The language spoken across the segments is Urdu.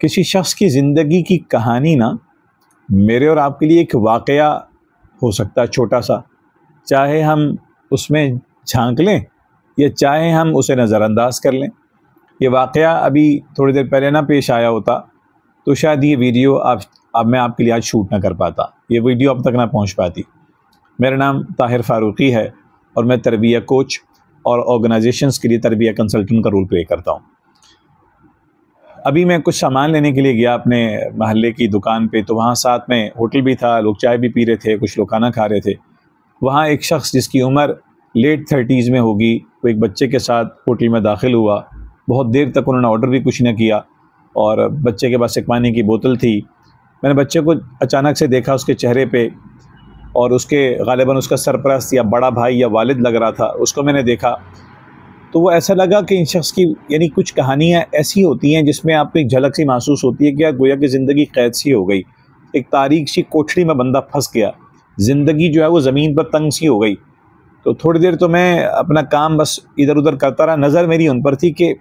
کسی شخص کی زندگی کی کہانی نا میرے اور آپ کے لیے ایک واقعہ ہو سکتا ہے چھوٹا سا، چاہے ہم اس میں جھانک لیں یا چاہے ہم اسے نظر انداز کر لیں۔ یہ واقعہ ابھی تھوڑی دیر پہلے نہ پیش آیا ہوتا تو شاید یہ ویڈیو اب میں آپ کے لیے آج شوٹ نہ کر پاتا، یہ ویڈیو اب تک نہ پہنچ پاتی۔ میرا نام طاہر فاروقی ہے اور میں تربیہ کوچ اور آرگنائزیشنز کے لیے تربیہ کنسلٹنٹ کا رول پلے کرتا ہوں۔ ابھی میں کچھ سامان لینے کے لیے گیا اپنے محلے کی دکان پہ، تو وہاں ساتھ میں ہوٹل بھی تھا، لوگ چائے بھی پی رہے تھے، کچھ لوگ کھانا کھا رہے تھے۔ وہاں ایک شخص جس کی عمر لیٹ 30s میں ہوگی، وہ ایک بچے کے ساتھ ہوٹل میں داخل ہوا۔ بہت دیر تک انہوں نے آرڈر بھی کچھ نہ کیا اور بچے کے پاس ایک پانی کی بوتل تھی۔ میں نے بچے کو اچانک سے دیکھا اس کے چہرے پہ، اور اس کے غالباً اس کا سرپرست یا بڑا بھائی یا والد لگ رہا تھا، اس کو میں نے دیکھا تو وہ ایسا لگا کہ ان شخص کی یعنی کچھ کہانیاں ایسی ہوتی ہیں جس میں آپ کو ایک جھلک سی محسوس ہوتی ہے کہ گویا کہ زندگی قید سی ہو گئی، ایک تاریک سی کوٹھڑی میں بندہ پھنس گیا، زندگی جو ہے وہ زمین پر تنگ سی ہو گئی۔ تو تھوڑی دیر تو میں اپنا کام بس ادھر ادھر کرتا رہا، نظر میری ان پر تھی کہ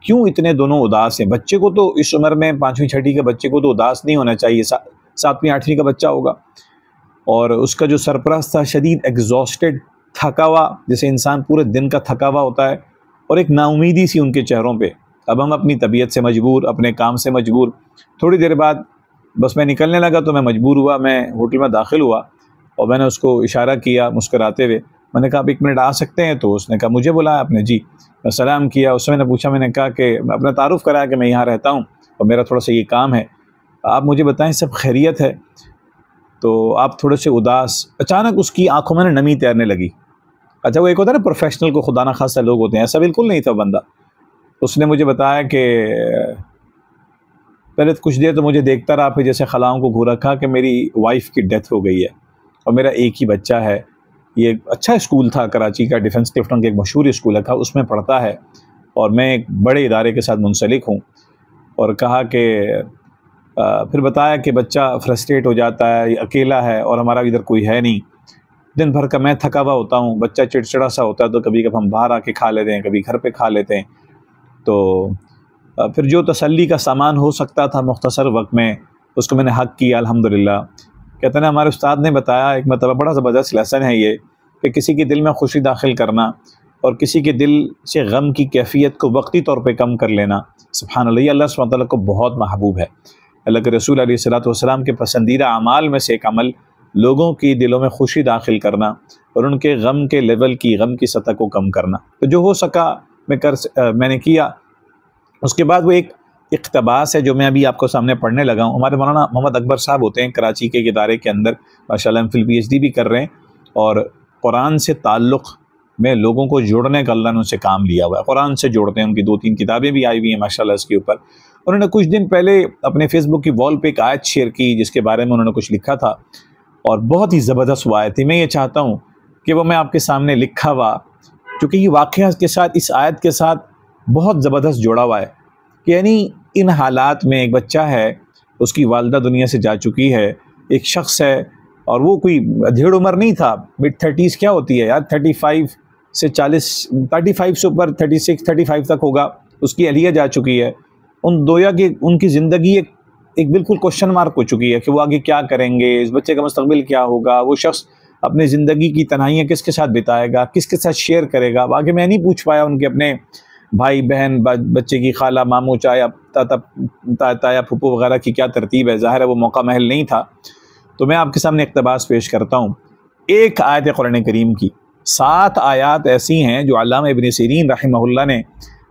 کیوں اتنے دونوں اداس ہیں۔ بچے کو تو اس عمر میں 5ویں 6ٹھی کے بچے کو تو اداس نہیں ہونا چاہیے، 7ویں 8ویں کا بچہ ہوگا، اور اس کا جو سرپرست تھا شدید ایگزاسٹڈ، تھکا ہوا، جیسے انسان پورے دن کا تھکا ہوا ہوتا ہے، اور ایک نا امیدی سی ان کے چہروں پہ۔ اب ہم اپنی طبیعت سے مجبور، اپنے کام سے مجبور، تھوڑی دیر بعد بس میں نکلنے لگا تو میں مجبور ہوا، میں ہوٹل میں داخل ہوا اور میں نے اس کو اشارہ کیا مسکراتے ہوئے، میں نے کہا آپ 1 منٹ آ سکتے ہیں؟ تو اس نے کہا مجھے بلایا آپ نے؟ جی۔ میں سلام کیا، اس سے میں نے پوچھا، میں نے کہا کہ میں اپنا تعارف کرایا کہ میں یہاں رہتا ہوں اور میرا تھوڑا سا یہ کام ہے، آپ مجھے بتائیں سب خیریت ہے؟ تو آپ تھوڑے سے اداس، اچانک اس کی آنکھوں میں نمی تیرنے لگی۔ اچھا وہ ایک ہوتا ہے نا پروفیشنل کو خدا نہ خاصا لوگ ہوتے ہیں، ایسا بالکل نہیں تھا بندہ۔ اس نے مجھے بتایا کہ پہلے کچھ دیر تو مجھے دیکھتا رہا، پھر جیسے خلاؤں کو گھورا، کہا کہ میری وائف کی ڈیتھ ہو گئی ہے اور میرا ایک ہی بچہ ہے۔ یہ اچھا اسکول تھا کراچی کا، ڈیفنس کلفٹن کا ایک مشہور اسکول ہے، اس میں پڑھتا ہے اور میں ایک بڑے ادارے کے ساتھ منسلک ہوں۔ اور کہا کہ پھر بتایا کہ بچہ فرسٹریٹ ہو جاتا ہے، اکیلا ہے اور ہمارا ادھر کوئی ہے نہیں، دن بھر کا میں تھکا ہوا ہوتا ہوں، بچہ چڑچڑا سا ہوتا ہے تو کبھی کبھی ہم باہر آ کے کھا لیتے ہیں، کبھی گھر پہ کھا لیتے ہیں۔ تو پھر جو تسلی کا سامان ہو سکتا تھا مختصر وقت میں اس کو میں نے حق کیا الحمدللہ۔ کہتے ہیں ہمارے استاد نے بتایا ایک مرتبہ، بڑا زبردست لیسن ہے یہ، کہ کسی کے دل میں خوشی داخل کرنا اور کسی کے دل سے غم کی کیفیت کو وقتی طور پہ کم کر لینا، سبحان اللہ، یہ اللہ سبحانہ تعالیٰ کو بہت محبوب ہے۔ اللہ کے رسول علیہ الصلوۃ والسلام کے پسندیدہ اعمال میں سے ایک عمل لوگوں کی دلوں میں خوشی داخل کرنا اور ان کے غم کے لیول کی، غم کی سطح کو کم کرنا۔ تو جو ہو سکا میں نے کیا۔ اس کے بعد وہ ایک اقتباس ہے جو میں ابھی آپ کو سامنے پڑھنے لگا ہوں۔ ہمارے مولانا محمد اکبر صاحب ہوتے ہیں کراچی کے ادارے کے اندر، ماشاءاللہ ایم فل PhD بھی کر رہے ہیں، اور قرآن سے تعلق میں لوگوں کو جوڑنے کا اللہ نے ان سے کام لیا ہوا ہے، قرآن سے جوڑتے ہیں۔ ان کی 2-3 کتابیں بھی آئی ہوئی ہیں ماشاءاللہ اس کے اوپر۔ انہوں نے کچھ دن پہلے اپنے فیس بک کی وال پہ ایک آیت شیئر کی جس کے بارے میں انہوں نے کچھ لکھا تھا، اور بہت ہی زبردست وہ آیت تھی۔ میں یہ چاہتا ہوں کہ وہ میں آپ کے سامنے لکھا ہوا، کیونکہ یہ واقعہ کے ساتھ، اس آیت کے ساتھ بہت زبردست جوڑا ہوا ہے، کہ یعنی ان حالات میں ایک بچہ ہے، اس کی والدہ دنیا سے جا چکی ہے، ایک شخص ہے، اور وہ کوئی ڈھیڑ عمر نہیں تھا، مڈ 30s کیا ہوتی ہے یار، 35 سے 40، 35 سے اوپر 36 35 تک ہوگا، اس کی اہلیہ جا چکی ہے۔ ان دویا کی ان کی زندگی ایک بالکل کوشچن مارک ہو چکی ہے کہ وہ آگے کیا کریں گے، اس بچے کا مستقبل کیا ہوگا، وہ شخص اپنے زندگی کی تنہائیاں کس کے ساتھ بتائے گا، کس کے ساتھ شیئر کرے گا۔ آگے میں نہیں پوچھ پایا ان کے اپنے بھائی بہن، بچے کی خالہ، ماموں، چایا، تایا، پھپھو وغیرہ کی کیا ترتیب ہے، ظاہر ہے وہ موقع محل نہیں تھا۔ تو میں آپ کے سامنے اقتباس پیش کرتا ہوں، ایک آیت قرآن کریم کی، 7 آیات ایسی ہیں جو علامہ ابن سیرین رحمہ اللہ نے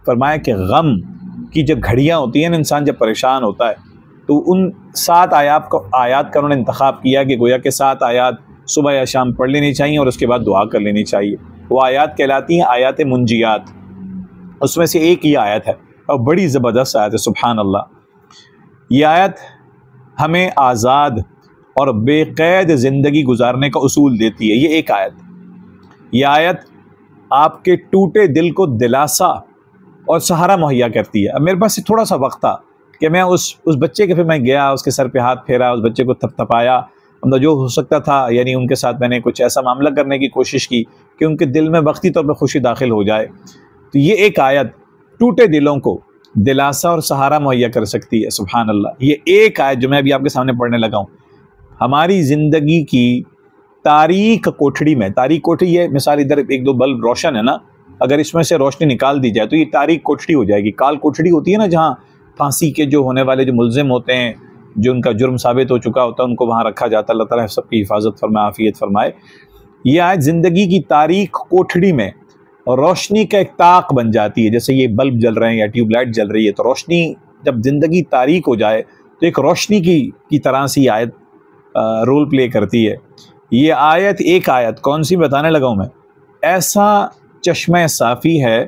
فرمایا کہ غم کی جب گھڑیاں ہوتی ہیں نا، انسان جب پریشان ہوتا ہے تو ان 7 آیات کا انہوں نے انتخاب کیا کہ گویا کہ 7 آیات صبح یا شام پڑھ لینی چاہیے اور اس کے بعد دعا کر لینی چاہیے۔ وہ آیات کہلاتی ہیں آیات منجیات، اس میں سے ایک یہ آیت ہے اور بڑی زبردست آیت ہے، سبحان اللہ۔ یہ آیت ہمیں آزاد اور بے قید زندگی گزارنے کا اصول دیتی ہے۔ یہ ایک آیت، یہ آیت آپ کے ٹوٹے دل کو دلاسا اور سہارا مہیا کرتی ہے۔ اب میرے پاس تھوڑا سا وقت تھا کہ میں اس بچے کے، پھر میں گیا، اس کے سر پہ ہاتھ پھیرا، اس بچے کو تھپ تھپایا، جو ہو سکتا تھا، یعنی ان کے ساتھ میں نے کچھ ایسا معاملہ کرنے کی کوشش کی کہ ان کے دل میں وقتی طور پہ خوشی داخل ہو جائے۔ تو یہ ایک آیت ٹوٹے دلوں کو دلاسا اور سہارا مہیا کر سکتی ہے۔ سبحان اللہ۔ یہ ایک آیت جو میں ابھی آپ کے سامنے پڑھنے لگا ہوں، ہماری زندگی کی تاریک کوٹھڑی میں، تاریک کوٹھڑی یہ مثال ادھر ایک دو بلب روشن ہے نا، اگر اس میں سے روشنی نکال دی جائے تو یہ تاریک کوٹھڑی ہو جائے گی۔ کال کوٹھڑی ہوتی ہے نا، جہاں پھانسی کے جو ہونے والے جو ملزم ہوتے ہیں، جو ان کا جرم ثابت ہو چکا ہوتا ہے، ان کو وہاں رکھا جاتا ہے۔ اللہ تعالیٰ سب کی حفاظت فرمائے، عافیت فرمائے۔ یہ آیت زندگی کی تاریک کوٹھڑی میں روشنی کا ایک طاق بن جاتی ہے، جیسے یہ بلب جل رہے ہیں یا ٹیوب لائٹ جل رہی ہے، تو روشنی جب زندگی تاریک ہو جائے تو ایک روشنی کی طرح سے یہ آیت رول پلے کرتی ہے۔ یہ آیت ایک آیت کون سی بتانے لگا ہوں میں، ایسا چشمہ صافی ہے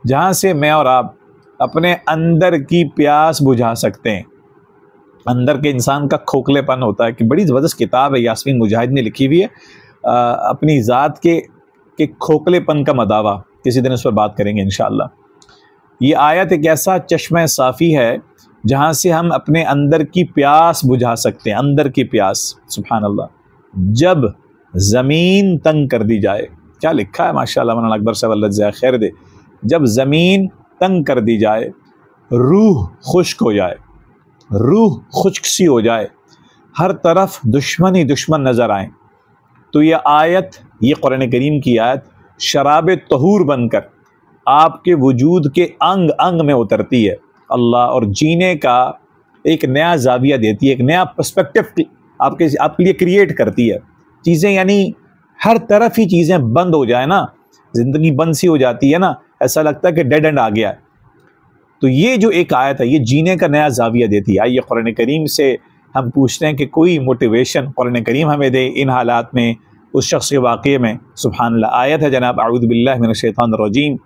جہاں سے میں اور آپ اپنے اندر کی پیاس بجھا سکتے ہیں۔ اندر کے انسان کا کھوکھلے پن ہوتا ہے، کہ بڑی زبردست کتاب ہے یاسمین مجاہد نے لکھی ہوئی ہے، اپنی ذات کے کھوکھلے پن کا مداوع، کسی دن اس پر بات کریں گے انشاءاللہ۔ یہ آیت ایک ایسا چشمہ صافی ہے جہاں سے ہم اپنے اندر کی پیاس بجھا سکتے ہیں، اندر کی پیاس۔ سبحان اللہ۔ جب زمین تنگ کر دی جائے، کیا لکھا ہے ماشاءاللہ، مولانا اکبر صاحب اللہ جزائے خیر دے، جب زمین تنگ کر دی جائے، روح خشک ہو جائے، روح خشک سی ہو جائے، ہر طرف دشمن ہی دشمن نظر آئیں، تو یہ آیت، یہ قرآن کریم کی آیت شراب طہور بن کر آپ کے وجود کے انگ انگ میں اترتی ہے اللہ، اور جینے کا ایک نیا زاویہ دیتی ہے، ایک نیا پرسپیکٹو آپ کے لیے کریٹ کرتی ہے چیزیں، یعنی ہر طرف ہی چیزیں بند ہو جائیں نا، زندگی بند سی ہو جاتی ہے نا، ایسا لگتا ہے کہ ڈیڈ اینڈ آ گیا ہے۔ تو یہ جو ایک آیت ہے، یہ جینے کا نیا زاویہ دیتی ہے۔ آئیے قرآن کریم سے ہم پوچھتے ہیں کہ کوئی موٹیویشن قرآن کریم ہمیں دے ان حالات میں، اس شخص کے واقعے میں۔ سبحان اللہ۔ آیت ہے جناب، اعوذ باللہ من الشیطان الرجیم،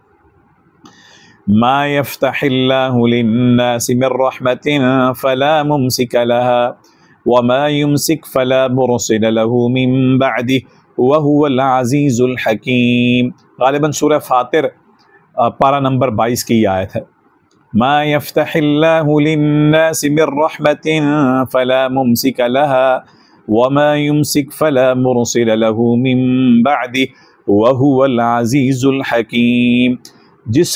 ما يفتح الله للناس من رحمة فلا ممسك لها وما يمسك فلا مرسل له من بعده وهو العزيز الحكيم۔ غالباً سورہ فاطر پارہ نمبر 22 کی یہ آیت ہے۔ ما يفتح الله للناس من رحمة فلا ممسك لها وما يمسك فلا مرسل له من بعده وهو العزيز الحكيم۔ جس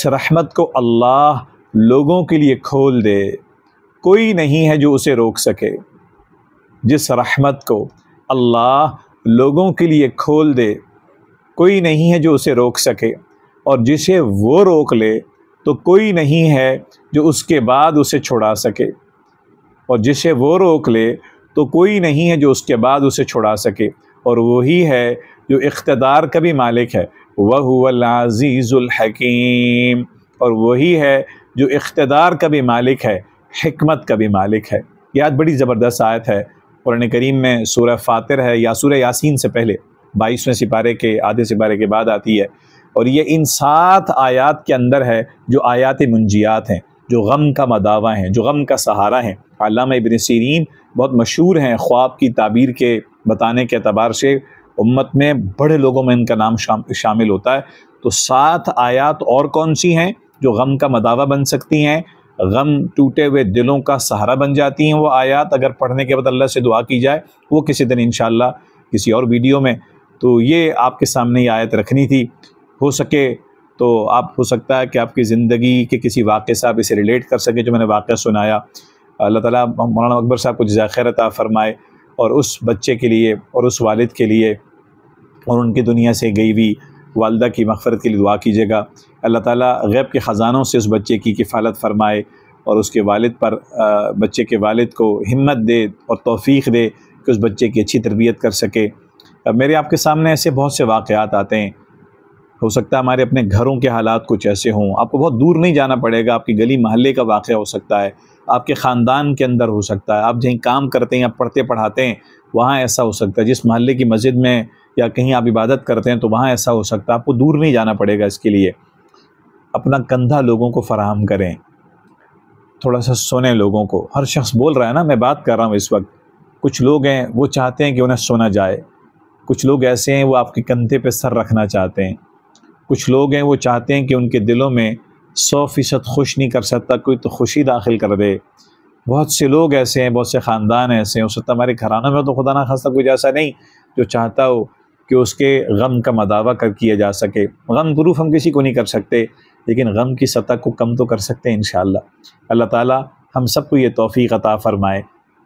رحمت کو اللہ لوگوں کے لیے کھول دے، کوئی نہیں ہے جو اسے روک سکے۔ جس رحمت کو اللہ لوگوں کے لیے کھول دے، کوئی نہیں ہے جو اسے روک سکے، اور جسے وہ روک لے تو کوئی نہیں ہے جو اس کے بعد اسے چھڑا سکے، اور جسے وہ روک لے تو کوئی نہیں ہے جو اس کے بعد اسے چھڑا سکے، اور وہی ہے جو اقتدار کا بھی مالک ہے، وَهُوَ الْعَزِيزُ الْحَكِيمُ، اور وہی ہے جو اقتدار کا بھی مالک ہے، حکمت کا بھی مالک ہے۔ یہ آیت بڑی زبردست آیت ہے قرآن کریم میں، سورہ فاطر ہے یا سورہ یاسین سے پہلے، 22ویں سپارے کے آدھے سپارے کے بعد آتی ہے، اور یہ ان 7 آیات کے اندر ہے جو آیات منجیات ہیں، جو غم کا مداوع ہیں، جو غم کا سہارا ہیں۔ علامہ ابن سیرین بہت مشہور ہیں خواب کی تعبیر کے بتانے کے اعتبار سے، امت میں بڑے لوگوں میں ان کا نام شامل ہوتا ہے۔ تو 7 آیات اور کون سی ہیں جو غم کا مداوع بن سکتی ہیں، غم ٹوٹے ہوئے دلوں کا سہارا بن جاتی ہیں وہ آیات، اگر پڑھنے کے بعد اللہ سے دعا کی جائے، وہ کسی دن انشاءاللہ کسی اور ویڈیو میں۔ تو یہ آپ کے سامنے یہ آیت رکھنی تھی، ہو سکے تو آپ، ہو سکتا ہے کہ آپ کی زندگی کے کسی واقعے سے آپ اسے ریلیٹ کر سکیں جو میں نے واقعہ سنایا۔ اللہ تعالیٰ مولانا اکبر صاحب کو جزائے خیر عطا فرمائے، اور اس بچے کے لیے اور اس والد کے لیے اور ان کی دنیا سے گئی ہوئی والدہ کی مغفرت کے لیے دعا کیجیے گا۔ اللہ تعالیٰ غیب کے خزانوں سے اس بچے کی کفالت فرمائے، اور اس کے والد پر، بچے کے والد کو ہمت دے اور توفیق دے کہ اس بچے کی اچھی تربیت کر سکے۔ میرے آپ کے سامنے ایسے بہت سے واقعات آتے ہیں، ہو سکتا ہے ہمارے اپنے گھروں کے حالات کچھ ایسے ہوں، آپ کو بہت دور نہیں جانا پڑے گا، آپ کی گلی محلے کا واقعہ ہو سکتا ہے، آپ کے خاندان کے اندر ہو سکتا ہے، آپ جہیں کام کرتے ہیں یا پڑھتے پڑھاتے ہیں وہاں ایسا ہو سکتا ہے، جس محلے کی مسجد میں یا کہیں آپ عبادت کرتے ہیں تو وہاں ایسا ہو سکتا ہے۔ آپ کو دور نہیں جانا پڑے گا اس کے لیے۔ اپنا کندھا لوگوں کو فراہم کریں، تھوڑا سا سنیں لوگوں کو۔ ہر شخص بول رہا ہے نا، میں بات کر رہا ہوں اس وقت، کچھ لوگ ہیں وہ چاہتے ہیں کہ انہیں سنا جائے، کچھ لوگ ایسے ہیں وہ آپ کے کندھے پہ سر رکھنا چاہتے ہیں، کچھ لوگ ہیں وہ چاہتے ہیں کہ ان کے دلوں میں 100% خوش نہیں کر سکتا کوئی تو خوشی داخل کر دے۔ بہت سے لوگ ایسے ہیں، بہت سے خاندان ایسے ہیں، ہو سکتا ہے ہمارے گھرانوں میں تو خدا نہ خواستہ کوئی ایسا نہیں جو چاہتا ہو کہ اس کے غم کا مداوع کیا جا سکے۔ غم پروف ہم کسی کو نہیں کر سکتے، لیکن غم کی سطح کو کم تو کر سکتے ہیں انشاءاللہ۔ اللہ تعالیٰ ہم سب کو یہ توفیق عطا فرمائے۔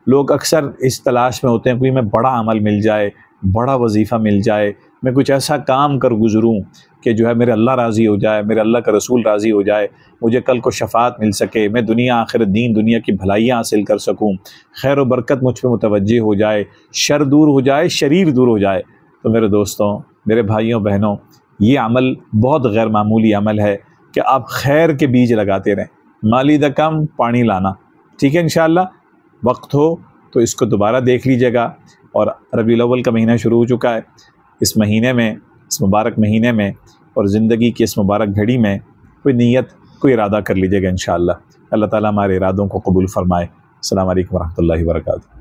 لوگ اکثر اس تلاش میں ہوتے ہیں کوئی میں بڑا عمل مل جائے، بڑا وظیفہ مل جائے، میں کچھ ایسا کام کر گزروں کہ جو ہے میرے اللہ راضی ہو جائے، میرے اللہ کا رسول راضی ہو جائے، مجھے کل کو شفاعت مل سکے، میں دنیا آخرت دین دنیا کی بھلائیاں حاصل کر سکوں، خیر و برکت مجھ پہ متوجہ ہو جائے، شر دور ہو جائے، شریر دور ہو جائے۔ تو میرے دوستوں، میرے بھائیوں بہنوں، یہ عمل بہت غیر معمولی عمل ہے کہ آپ خیر کے بیج لگاتے رہیں۔ مالی دا کم پانی لانا، ٹھیک ہے انشاءاللہ۔ وقت ہو تو اس کو دوبارہ دیکھ لیجیے گا۔ اور ربیع الاول کا مہینہ شروع ہو چکا ہے، اس مہینے میں، اس مبارک مہینے میں اور زندگی کی اس مبارک گھڑی میں کوئی نیت، کوئی ارادہ کر لیجیے گا انشاءاللہ۔ اللہ تعالیٰ ہمارے ارادوں کو قبول فرمائے۔ السلام علیکم ورحمۃ اللہ وبرکاتہ۔